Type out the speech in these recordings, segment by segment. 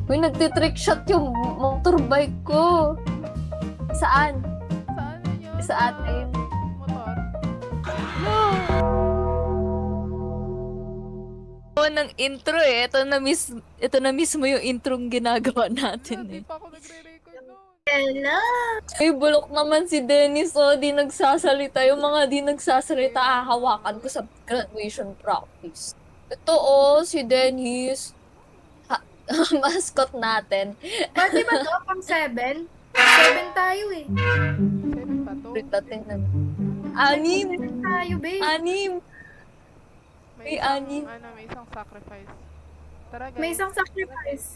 Uy, nagtitrick shot yung motorbike ko. Saan? Saan yun? Sa atin. Motor? Ng intro eh. Ito na mismo yung introng ginagawa natin Di eh. pa ako nagre-record noon. Hello! Ay, bulok naman si Dennis oh, di nagsasalita. Yung mga di nagsasalita, Kaya hahawakan ko sa graduation practice. Ito oh, si Dennis. Ha mascot natin. Pati ba to? Pang 7? 7 tayo eh. 7 ba to? Ulit natin na. Anim! 7 tayo, babe. Anim! May May isang, anim. may isang sacrifice. Tara guys. May isang sacrifice.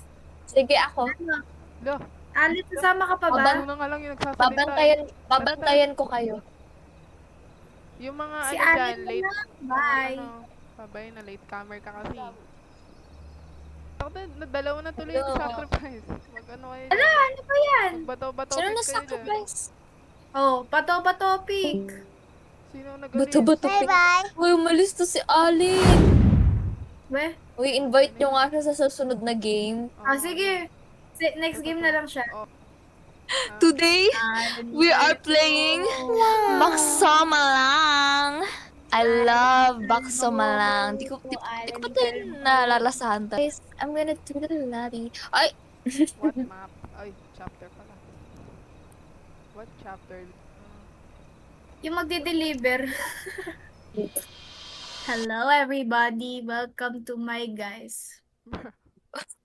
Sige ako. Ano? Lo, Ali, kasama ka pa ba? Baban- una nga lang yung nagsasalita. Babantayan ko kayo. Yung mga Si ano Ali dyan, na late. lang. Bye. Bye na late comer ka kasi. Dalawa na tuloy yung Hello. sacrifice. Mag-ano kayo Ala, dyan. ano ba yan? Bato-bato Sino pick na kayo dyan. sacrifice? Oh, pato-ba topic. Sino Bato-bato. Bye-bye. Uy, umalis to si Ali. We? Uy, invite nyo nga siya sa susunod na game. Sige. Next game na lang siya. Today, we are playing Bakso Malang. I love Bakso Malang. Di ko pa tayo nalalasahan to. Guys, I'm gonna do the lobby. Ay! What map? Ay, chapter pala. What chapter? Yung magde-deliver. Hello everybody, welcome to my guys.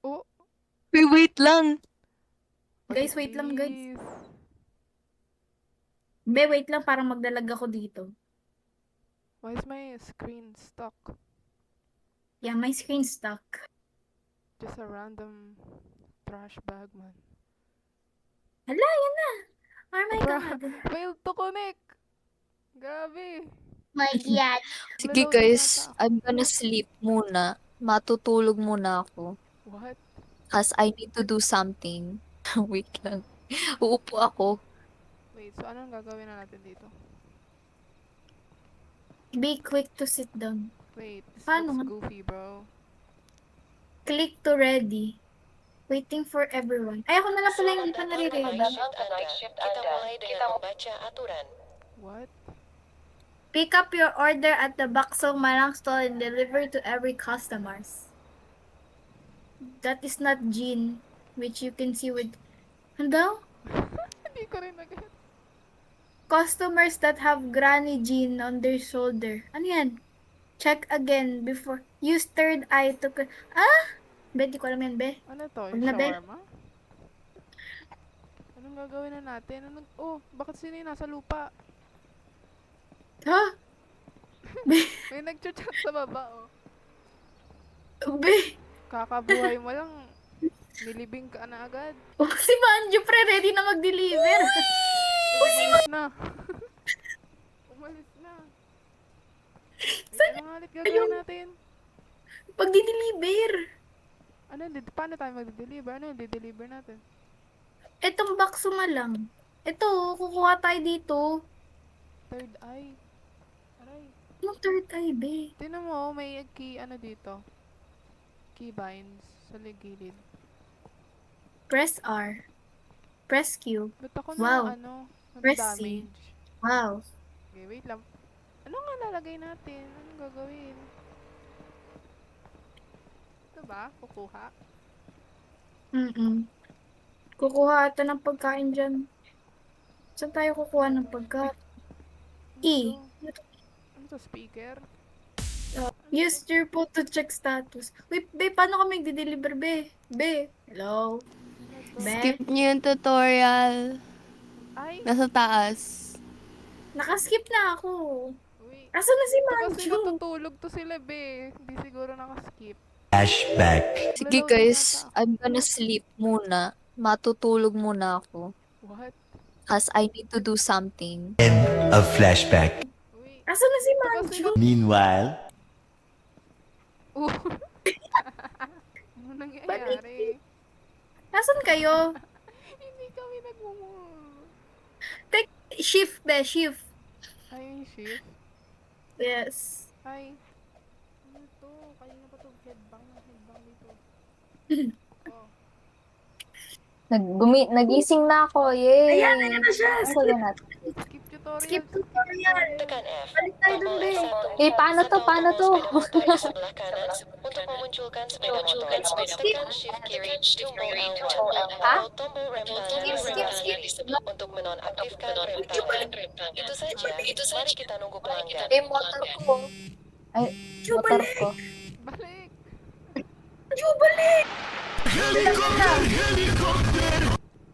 Oh, Wait lang. Guys, wait lang guys. please. Be, wait lang, parang magdalag ako dito. Why is my screen stuck? Yeah, my screen stuck. Just a random trash bag, man. Hala, yan na. Oh my God. Failed to connect. Grabe. My God. Sige guys, I'm gonna sleep muna. Matutulog muna ako. What? Cause I need to do something. Wait lang. Uupo ako. Wait, so anong gagawin na natin dito? Be quick to sit down. Wait, this Paano looks nga? goofy, bro. Click to ready. Waiting for everyone. Ay, ako na lang pala yung hindi pa nare-ready. Kita mulai dengan membaca aturan. What? Pick up your order at the Bakso Malang stall and deliver to every customers. That is not Jean, which you can see with... Ano? Hindi ko rin nag- Customers that have Granny Jean on their shoulder. Ano yan? Check again before... Use third eye to... Ah! Be, di ko alam yan, be. Ano to? Huwag Yung na, be. shawarma? Anong gagawin na natin? Oh, bakit sino yung nasa lupa? Ha? Be, May nagchat-chat sa baba, oh. be. Kakabuhay mo lang, nilibing ka na agad. Oh, si Manju, pre, ready na mag-deliver. Umalis na. Umalis na. Wait, ano nga ulit gagawin natin? Pag-deliver. Paano tayo mag-deliver? Ano yung deliver natin? Etong Bakso Malang. Ito, kukuha tayo dito. Third eye. Aray. Anong third eye, be? Tingnan mo, may key, ano dito? Key binds sa gilid. Press R. Press Q. Ba't ako Wow. na, Press C. damage? Wow. Okay, wait lang. Ano nga lalagay natin? Anong gagawin? Ito ba? Kukuha? Kukuha ata ng pagkain dyan. Saan tayo kukuha ng pagkain? E. Ano to? Speaker? Use your phone to check status. Wait, be, paano kami magde-deliver, be? Be, hello? Be, Skip niyo yung tutorial. Ay! Nasa taas. nakaskip na ako. Uy. Asa na si Ito kasi Manju? natutulog to sila, be. Hindi siguro nakaskip. Flashback. Sige guys, I'm gonna sleep muna. Matutulog muna ako. What? Cause I need to do something. End of flashback. Uy. Asa na si Manju? Meanwhile, Uh. Ano nangyayari? Nasaan kayo? Hindi kami Shift, be, shift. Ay, yung shift. Yes. Ay. Ano to? Kanina pa to headbang dito. Oh. Nagising na ako. Yay! Ayan na siya. Ano gawin natin? Skip tutorial. Skip tutorial. Tekan F. Balik tayo dun, Tombol be. F1 tungkol Eh, paano sa to? Paano to? sepeda motor di sebelah kanan untuk memunculkan sepeda motor. Tekan Shift kiri tombol L1 Hah? atau tombol rem tangan di sebelah kiri untuk menonaktifkan rem tangan. Itu saja. Mari kita nunggu pelanggan. Eh, motor ko. Ay, motor ko. Balik.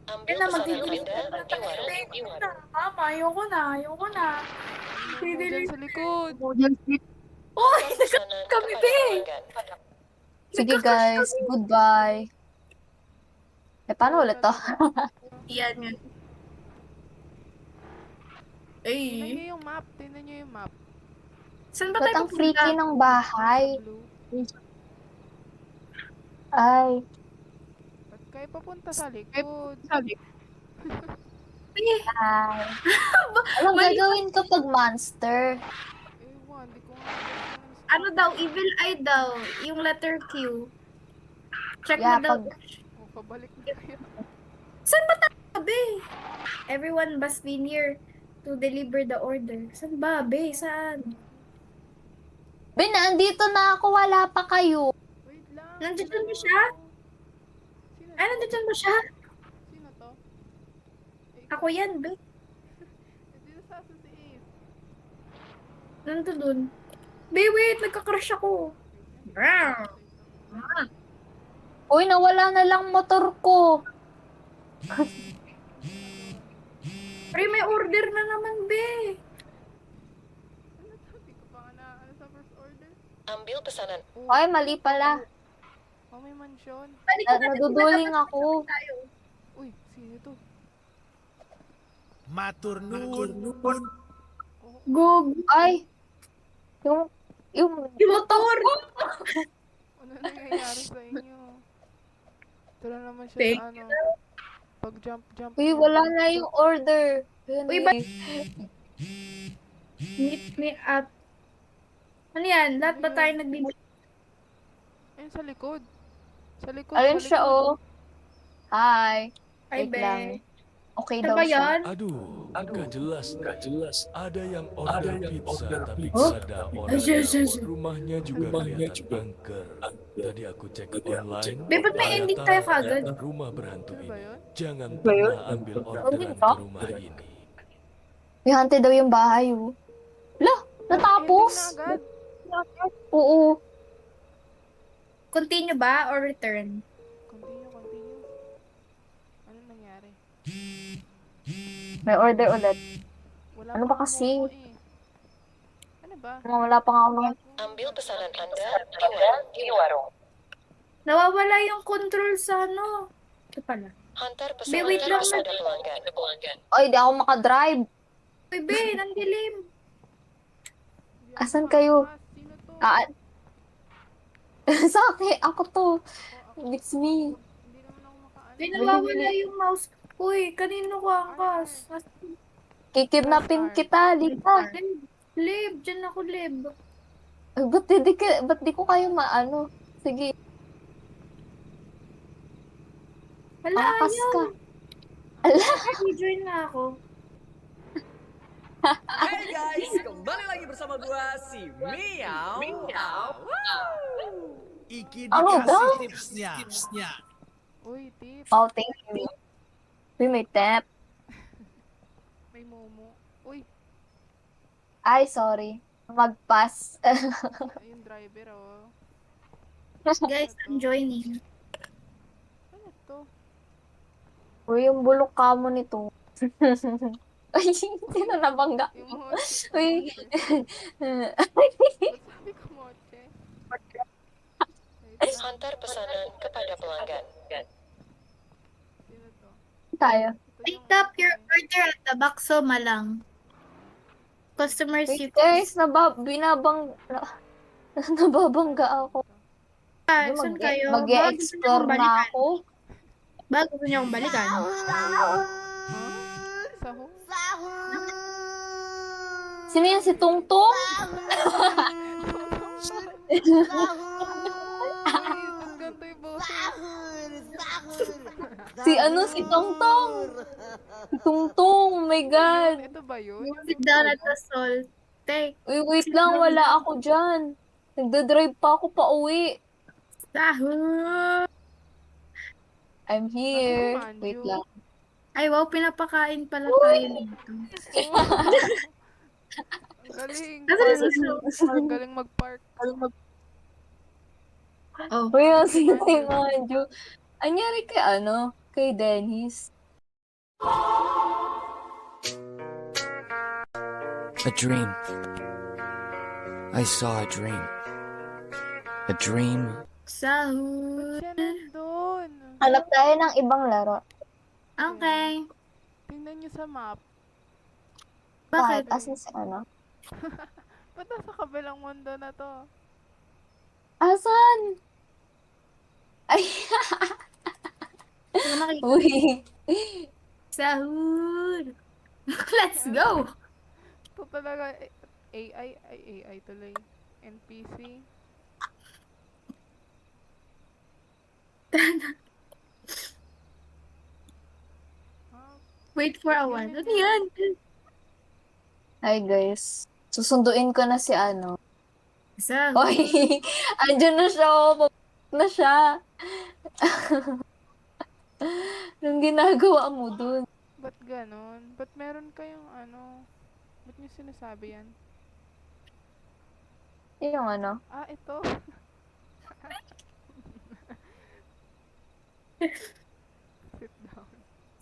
Ambil Yan na, pesanan magdidilim Anda di warung. Mama, ayoko na. Ano dyan sa likod? Oy, Pesanan kami, kepada be. pelanggan. Sige guys, goodbye. Eh, paano ulit to? Yan yun. Tingnan Ay. nyo yung map. Tingnan nyo yung map. Saan ba Ba't tayo ang freaky pupunta? ng bahay? Blue. Ay, Ba't kayo papunta sa likod? ay. Anong Mali- gagawin ko pag monster? Ewan, di ko nga. Ano daw, evil eye daw. Yung letter Q. Check Yeah, mo daw. O, pabalik na kayo. Saan ba tayo, be? Everyone must be near to deliver the order. Saan ba, be? Saan? Be, nandito na ako. Wala pa kayo. Wait lang. Nandiyan ano ba siya? Sino Ay, to? nandyan ba siya? Sino to? Ako yan, be. Hindi na sa si Ace. Nandun dun. Be, wait. Nagka-crush ako. Uy, nawala na lang motor ko. Pre, may order na naman, be. Ano to? Di ko pa nga na ano sa first order. Ambil pesanan. Oh, Ay, mali pala. oh, may mansion. Balik na natin Naduduling sila, dapat ako. tayo. Uy, sino to? Matur nuwun. Gog. Ay, yung, Yung motor. Ano nangyayari sa inyo? Ito na naman siya Thank sa ano. Pag jump. uy, wala na yung order. Yun Uy, eh. ba- Meet me at... Ano yan? Lahat ba tayo nagbibigay? Ayun, sa likod. Sa likod. Ayun sa siya, likod. oh. Hi. Ay, Wait lang. be. Okay Ano daw ba siya. yan? Aduh, gak jelas. Ada yang order pizza, tapi Oh. ada Ay, orang yes. rumahnya juga kelihatan angker. Tadi aku cek online, Be, ba't may ending tayo kagad? rumah berhantu Ano ba ini. yun? Jangan pernah ambil orderan ba? ke rumah ini. May hante daw yung bahay, oh. Lah, natapos. Ending na agad. Oo. Continue ba or return? Continue. Ano nangyari? May order ulit. Wala Ano pa ba kasi? momo eh. Ano ba? Wala pa nga ako. Ambil pesanan Anda di warung. Nawawala yung control sa ano. Ito pala. Hantar Be, pesanan wait lang. kepada pelanggan. Ay, di ako makadrive. Uy, be, nandilim. Hindi ako Asan kayo? makakas. Sino to? Ah, sa akin, ako to. Oh, ako. It's me. Hindi naman ako makaano. Be, nawawala yung mouse. Uy, kanino ko angkas? Kikidnapin kita, Lika. Lib, dyan ako, Lib. Ay, ba't di ko kayo maano? Sige, Wala, akas ayaw. ka. I-join na ako. Hey guys, kembali lagi bersama gua si Miau. Iki Ano ba? dikasih tipsnya. Uy, tip. Oh, thank you. Uy, may tap. May momo. Uy, Ay, sorry. Mag-pass. ayun driver oh. Guys, I'm joining. Ano to? Uy, yung bulok ka mo nito. Ay, sino nabangga? Yung moche. Uy. Ba't sabi ko moche? Wait lang. Hantar pesanan kepada pelanggan. Sino to? Tayo. Ito Pick yung up your ano, order at the Bakso Malang. Customers, you Wait, guys, nababangga ako. Saan kayo? Mag-e-explore na ako. Ba, gusto niyo akong balikan? Saho? Sino yan? Si Tungtung? Ganto yung boses. Si Tongtong. Si Tongtong, oh my God. Ito ba yun? Sit down at the salt. Take. Uy, wait lang, wala ako dyan. Nagdadrive pa ako pa uwi. Sahur! I'm here. Ano, Wait Manju? lang. Ay, wow, pinapakain pala tayo nito. Galing. Nasaan si Sahur? Galing mag-park. Oh. Uy, ang sino yung Manju? Anyari kay kay Dennis. A dream. I saw a dream. A dream. Sahur! Ba't siya nandun? Hanap tayo ng ibang laro. Okay. Tingnan niyo sa map. Bakit? Asan si Ba't nasa kabilang mundo na to? Asan? Ay, Hindi ko makikita. uy. Sahur! Let's go! Ito talaga AI tuloy. NPC. Wait for a while. Ano yan? Hi guys. Susunduin ko na si Sahur! Oy, andyan na siya. Oh. Na siya. Anong ginagawa mo dun? Ba't ganon? Ba't meron kayong Ba't niyo sinasabi yan? Yung Ah, ito. Sit down.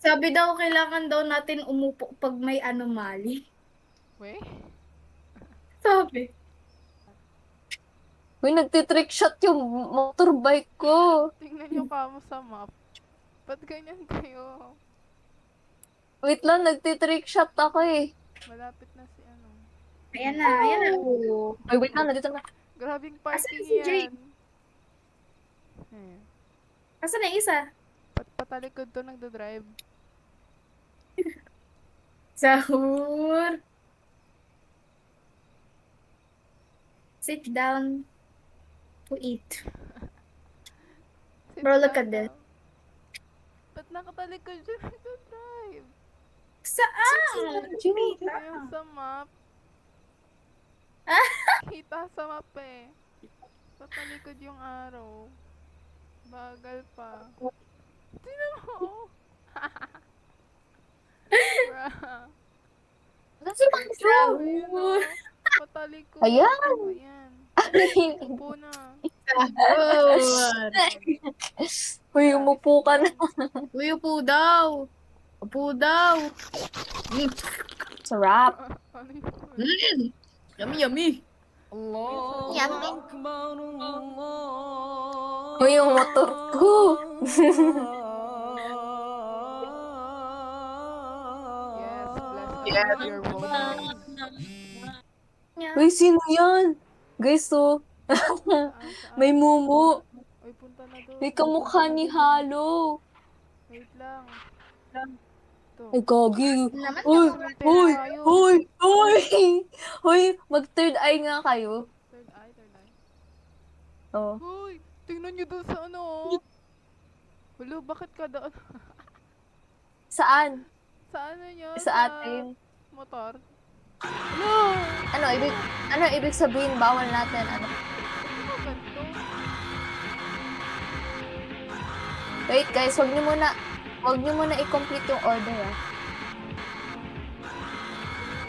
Sabi daw, kailangan daw natin umupo pag may anomaly. Wait. Sabi. Uy, nagtitrick shot yung motorbike ko. Tingnan niyo kamo sa map. Ba't ganyan kayo? Wait lang, nagtitrick shot ako eh. Malapit na si Ayan na, ayan na. Ay, wait lang, nandito na. Grabing Asan parking si Jake? yan. Asan na isa? Patalikod to nagdadrive. Sahur! Sit down to eat. Sit Bro, look down at this. daw. Ba't nakatalikod siya nagdadrive? Saan? Ayun sa map. Kita sa map eh. Patalikod yung araw. Bagal pa. Tingnan mo. Bruh. Nasa Sahur! Patalikod. Ayan. Ayan. Upo na. Sahur! Uy, umupo ka na. Uy, upo daw. Upo daw. Sarap. Ano yun? Yummy, yummy. Yummy. Uy, yung motor ko. Yes, bless your vote. Uy, sino yan? Guys, may mumu. Uy, punta na doon. May kamukha ni Halo. Wait lang. Ito. Ay, gagi. Naman Uy, ka uy, tayo. uy, uy. Uy, mag-third eye nga kayo. Third eye, third eye. Oh. Uy, tingnan nyo doon sa Hulo, bakit ka doon? Saan? Sa ano nyo? Sa atin. Motor? Ano ibig sabihin? Bawal natin, Ano ganito? Wait, guys, wag niyo muna i-complete yung order, ah.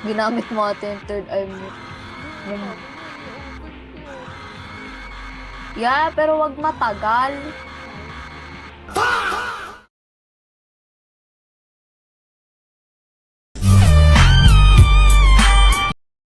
Ginamit mo ate yung third eye mo. Sabi mo, i-open ko. Yeah, pero wag matagal.